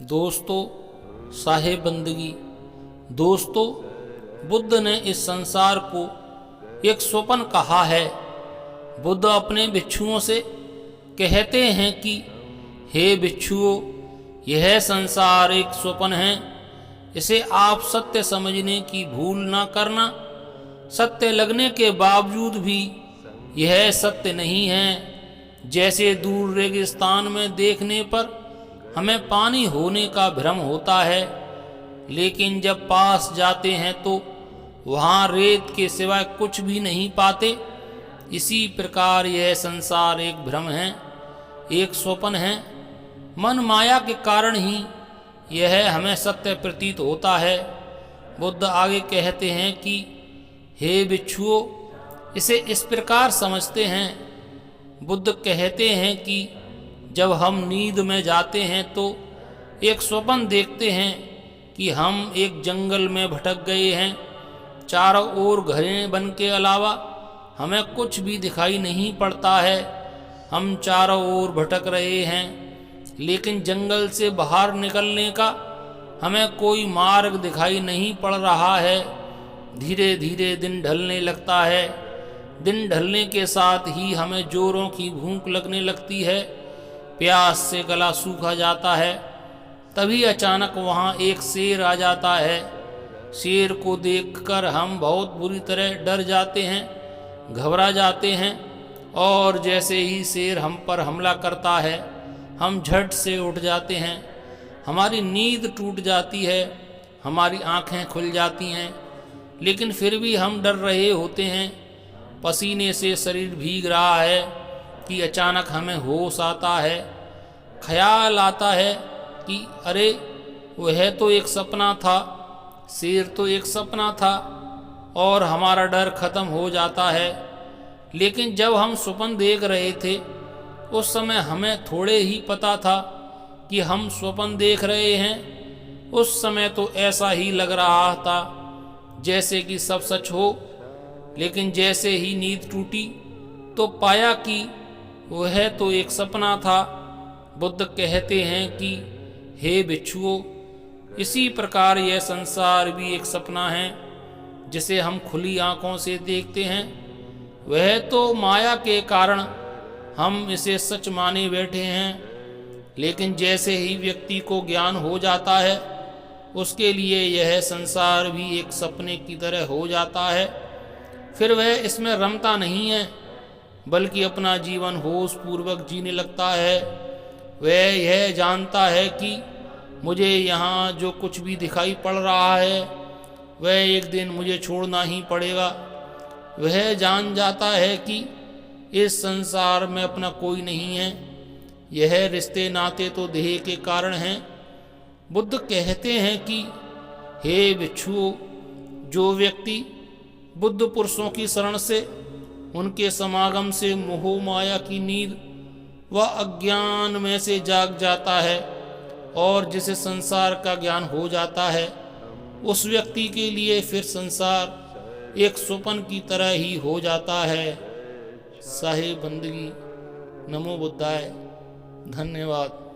दोस्तों, साहिब बंदगी। दोस्तों, बुद्ध ने इस संसार को एक स्वप्न कहा है। बुद्ध अपने भिक्षुओं से कहते हैं कि हे भिक्षुओं, यह संसार एक स्वप्न है। इसे आप सत्य समझने की भूल ना करना। सत्य लगने के बावजूद भी यह सत्य नहीं है। जैसे दूर रेगिस्तान में देखने पर हमें पानी होने का भ्रम होता है, लेकिन जब पास जाते हैं तो वहाँ रेत के सिवाय कुछ भी नहीं पाते। इसी प्रकार यह संसार एक भ्रम है, एक स्वप्न है। मन माया के कारण ही यह हमें सत्य प्रतीत होता है। बुद्ध आगे कहते हैं कि हे भिक्षुओं, इसे इस प्रकार समझते हैं। बुद्ध कहते हैं कि जब हम नींद में जाते हैं तो एक स्वप्न देखते हैं कि हम एक जंगल में भटक गए हैं। चारों ओर घरें वन के अलावा हमें कुछ भी दिखाई नहीं पड़ता है। हम चारों ओर भटक रहे हैं, लेकिन जंगल से बाहर निकलने का हमें कोई मार्ग दिखाई नहीं पड़ रहा है। धीरे धीरे दिन ढलने लगता है। दिन ढलने के साथ ही हमें जोरों की भूख लगने लगती है। प्यास से गला सूखा जाता है। तभी अचानक वहाँ एक शेर आ जाता है। शेर को देखकर हम बहुत बुरी तरह डर जाते हैं, घबरा जाते हैं, और जैसे ही शेर हम पर हमला करता है, हम झट से उठ जाते हैं। हमारी नींद टूट जाती है, हमारी आँखें खुल जाती हैं, लेकिन फिर भी हम डर रहे होते हैं। पसीने से शरीर भीग रहा है कि अचानक हमें होश आता है। ख्याल आता है कि अरे, वह तो एक सपना था, शेर तो एक सपना था, और हमारा डर खत्म हो जाता है। लेकिन जब हम स्वप्न देख रहे थे, उस समय हमें थोड़े ही पता था कि हम स्वप्न देख रहे हैं। उस समय तो ऐसा ही लग रहा था जैसे कि सब सच हो, लेकिन जैसे ही नींद टूटी तो पाया कि वह तो एक सपना था। बुद्ध कहते हैं कि हे भिक्षुओं, इसी प्रकार यह संसार भी एक सपना है जिसे हम खुली आंखों से देखते हैं। वह तो माया के कारण हम इसे सच माने बैठे हैं, लेकिन जैसे ही व्यक्ति को ज्ञान हो जाता है, उसके लिए यह संसार भी एक सपने की तरह हो जाता है। फिर वह इसमें रमता नहीं है, बल्कि अपना जीवन होश पूर्वक जीने लगता है। वह यह जानता है कि मुझे यहाँ जो कुछ भी दिखाई पड़ रहा है, वह एक दिन मुझे छोड़ना ही पड़ेगा। वह जान जाता है कि इस संसार में अपना कोई नहीं है। यह रिश्ते नाते तो देह के कारण हैं। बुद्ध कहते हैं कि हे भिक्षुओं, जो व्यक्ति बुद्ध पुरुषों की शरण से, उनके समागम से मोह माया की नींद व अज्ञान में से जाग जाता है और जिसे संसार का ज्ञान हो जाता है, उस व्यक्ति के लिए फिर संसार एक स्वप्न की तरह ही हो जाता है। साहिब बंदगी। नमो बुद्धाय। धन्यवाद।